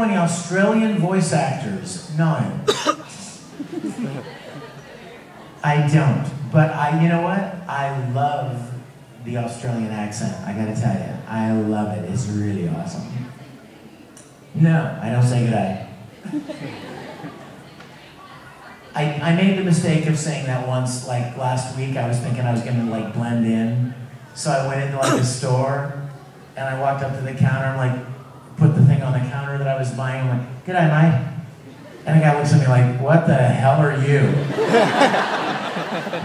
any Australian voice actors? No. I don't. But you know what? I love the Australian accent. I gotta tell you, I love it. It's really awesome. No, I don't say g'day. I made the mistake of saying that once, like last week. I was thinking I was gonna like blend in. So I went into like a store and I walked up to the counter and like put the thing on the counter that I was buying. I'm like, g'day, mate. And the guy looks at me like, what the hell are you?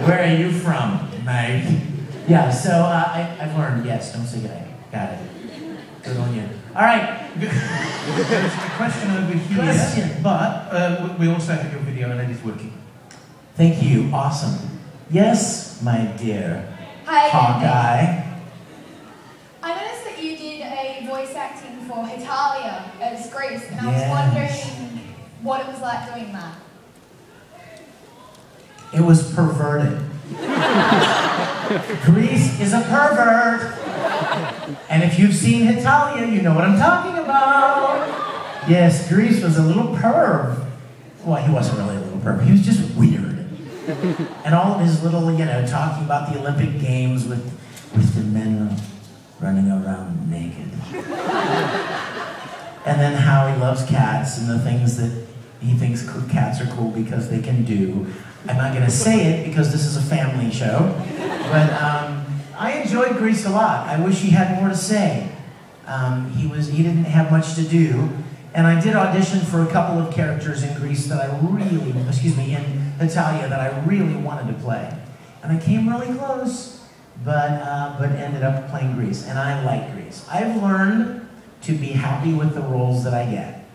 Where are you from, mate? Yeah, so I've learned, yes, don't say g'day. Got it. Good on you. All right. There's a question over here, but we also have your video and it is working. Thank you. Awesome. Yes, my dear. Hi. Hawkeye. I noticed that you did a voice acting for Hitalia as Grease, and I was Yes. wondering what it was like doing that. It was perverted. Grease is a pervert. And if you've seen Hitalia, you know what I'm talking about. Yes, Grease was a little perv. Well, he wasn't really a little perv. He was just weird. And all of his little, talking about the Olympic Games with the men running around naked. And then how he loves cats and the things that he thinks cats are cool because they can do. I'm not going to say it because this is a family show, but I enjoyed Grease a lot. I wish he had more to say. He didn't have much to do, and I did audition for a couple of characters in Grease that I really, in Hitalia that I really wanted to play, and I came really close, but ended up playing Grease, and I like Grease. I've learned to be happy with the roles that I get.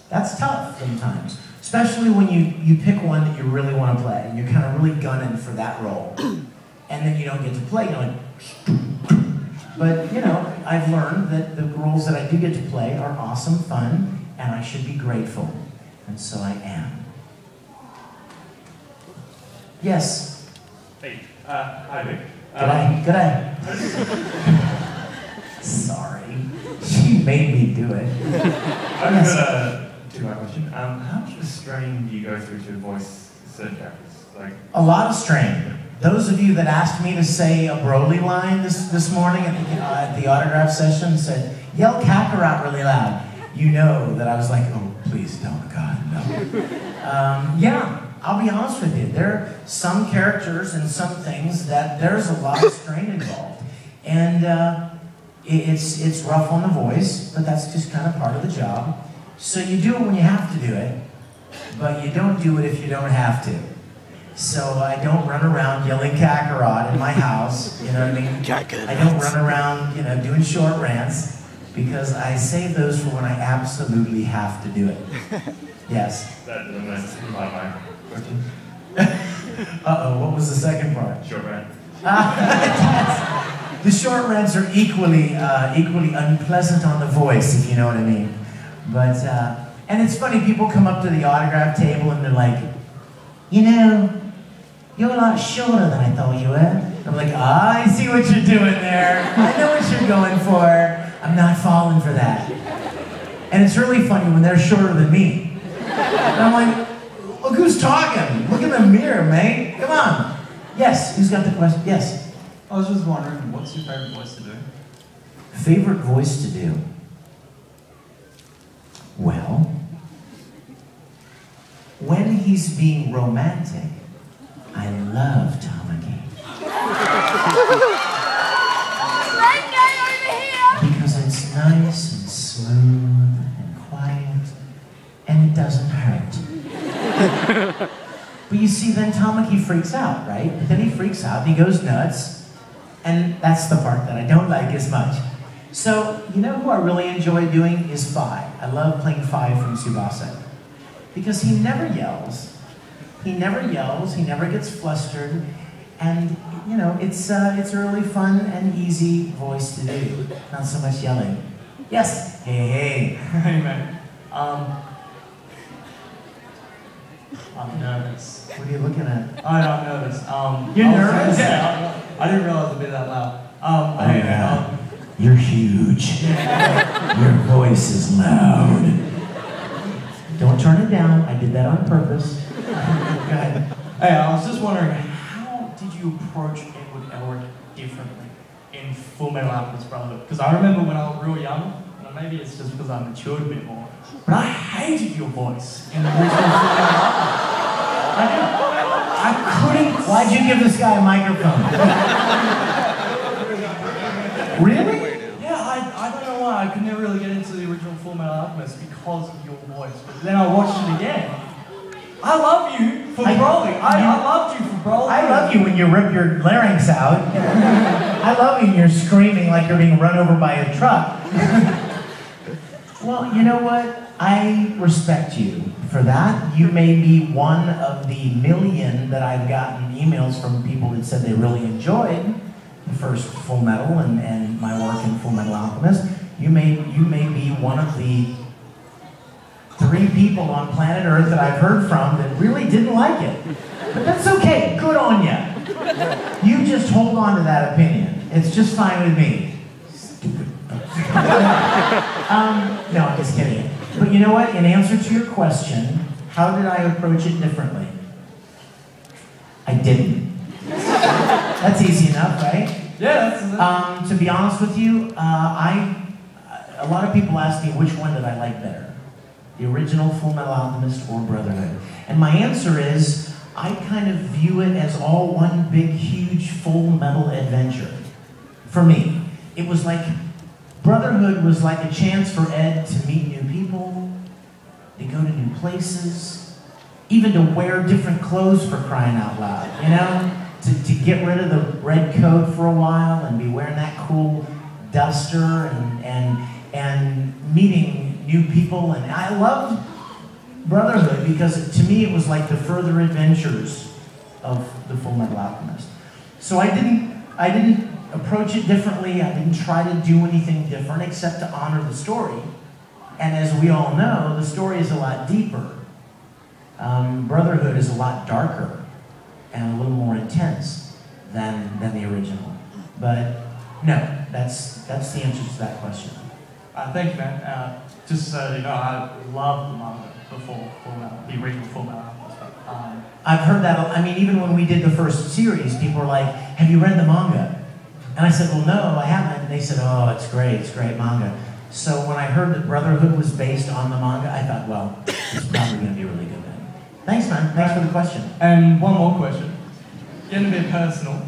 That's tough sometimes. Especially when you pick one that you really want to play, and you're kind of really gunning for that role. And then you don't get to play, you're like, but I've learned that the roles that I do get to play are awesome, fun, and I should be grateful. And so I am. Yes? Hey, hi Vic. G'day. Sorry. She made me do it. I've got to my question. How much of a strain do you go through to voice certain characters? Like a lot of strain. Those of you that asked me to say a Broly line this morning at the autograph session said, yell Kakarot really loud. You know that I was like, oh, please don't, God, no. Yeah, I'll be honest with you. There are some characters and some things that there's a lot of strain involved. And it's rough on the voice, but that's just kind of part of the job. So you do it when you have to do it, but you don't do it if you don't have to. So I don't run around yelling Kakarot in my house, you know what I mean? I don't run around, doing short rants, because I save those for when I absolutely have to do it. Yes? That's the second part of my question. Uh-oh, what was the second part? Short rant. The short rants are equally unpleasant on the voice, if you know what I mean. But, and it's funny, people come up to the autograph table and they're like, you're a lot shorter than I thought you were. I'm like, I see what you're doing there. I know what you're going for. I'm not falling for that. And it's really funny when they're shorter than me. And I'm like, look who's talking. Look in the mirror, mate. Come on. Yes, who's got the question? Yes. I was just wondering, what's your favorite voice to do? Favorite voice to do? Well, when he's being romantic, I love Tamaki. Because it's nice and smooth and quiet, and it doesn't hurt. But you see, then Tamaki freaks out, right? Then he freaks out, and he goes nuts, and that's the part that I don't like as much. So, you know who I really enjoy doing is Fi. I love playing Fi from Tsubasa. Because he never yells. He never yells, he never gets flustered, and it's a really fun and easy voice to do. Not so much yelling. Yes? Hey, hey. Hey man, I'm nervous. What are you looking at? I'm nervous. You're nervous? Yeah, I didn't realize it'd be that loud. You're huge. Your voice is loud. turn it down. I did that on purpose. Go ahead. Hey, I was just wondering, how did you approach Edward Elric differently in Full Metal Alchemist Brotherhood? Because I remember when I was real young, and maybe it's just because I matured a bit more, but I hated your voice in the original Full Metal Alchemist. I couldn't. Why'd you give this guy a microphone? Really? Yeah, I don't know why. I could never really get into the original Full Metal Alchemist because of your voice. But then I watched it again. I love you for Broly. I loved you for Broly. I love you when you rip your larynx out. I love you when you're screaming like you're being run over by a truck. Well, you know what? I respect you for that. You may be one of the million that I've gotten emails from people that said they really enjoyed the first Full Metal and my work in Full Metal Alchemist. You may be one of the 3 people on planet Earth that I've heard from that really didn't like it. But that's okay. Good on you. You just hold on to that opinion. It's just fine with me. Stupid. No, I'm just kidding. But you know what? In answer to your question, how did I approach it differently? I didn't. That's easy enough, right? Yeah, to be honest with you, a lot of people ask me which one did I like better, the original Full Metal Alchemist or Brotherhood? And my answer is, I kind of view it as all one big, huge Full Metal adventure. For me, it was like, Brotherhood was like a chance for Ed to meet new people, to go to new places, even to wear different clothes for crying out loud, you know? To get rid of the red coat for a while and be wearing that cool duster and meeting new people. And I loved Brotherhood because to me it was like the further adventures of the Full Metal Alchemist. So I didn't approach it differently. I didn't try to do anything different except to honor the story. And as we all know, the story is a lot deeper. Brotherhood is a lot darker and a little more intense than the original. But no, that's the answer to that question. thank you, man. Just so you know, I love the manga before Full Metal, the original Full Metal Alchemist. I've heard that. I mean, even when we did the first series, people were like, "Have you read the manga?" And I said, "Well, no, I haven't." And they said, "Oh, it's great manga." So when I heard that Brotherhood was based on the manga, I thought, well, it's probably going to be really good then. Thanks, man. Thanks for the question. And one more question. Getting a bit personal.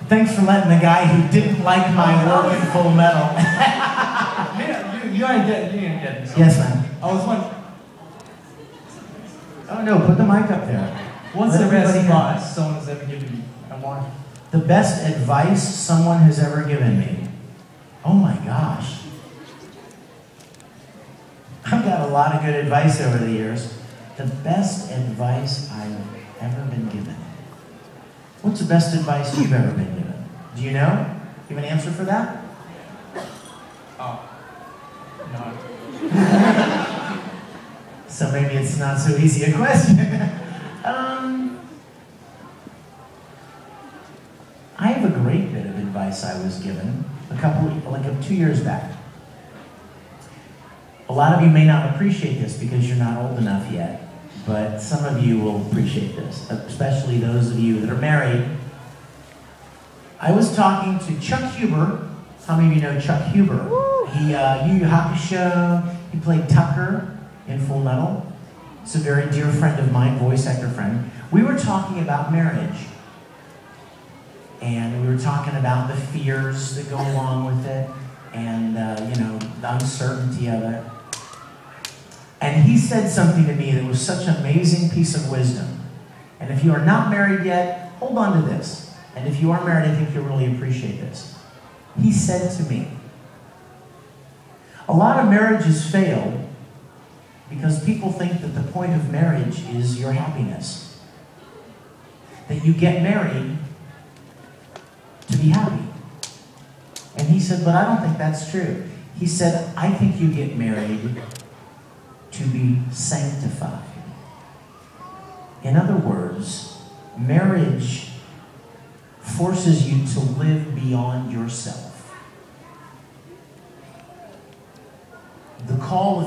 Thanks for letting the guy who didn't like my work in Full Metal. Yeah, you ain't getting this. Yes, man. I was wondering, Oh no, put the mic up there. what's Let the best everybody hear. advice someone has ever given you, and why? The best advice someone has ever given me. Oh my gosh. I've got a lot of good advice over the years. The best advice I've ever been given. What's the best advice you've ever been given? Do you know? You have an answer for that? Oh, no. So maybe it's not so easy a question. I have a great bit of advice I was given like 2 years back. A lot of you may not appreciate this because you're not old enough yet, but some of you will appreciate this, especially those of you that are married. I was talking to Chuck Huber. How many of you know Chuck Huber? He, Yu Yu Hakusho, he played Tucker in Full Metal. It's a very dear friend of mine, voice actor friend. We were talking about marriage. And we were talking about the fears that go along with it and, you know, the uncertainty of it. And he said something to me that was such an amazing piece of wisdom. And if you are not married yet, hold on to this. And if you are married, I think you'll really appreciate this. He said to me, a lot of marriages fail because people think that the point of marriage is your happiness. That you get married to be happy. And he said, but I don't think that's true. He said, I think you get married to be sanctified. In other words, marriage forces you to live beyond yourself. The call of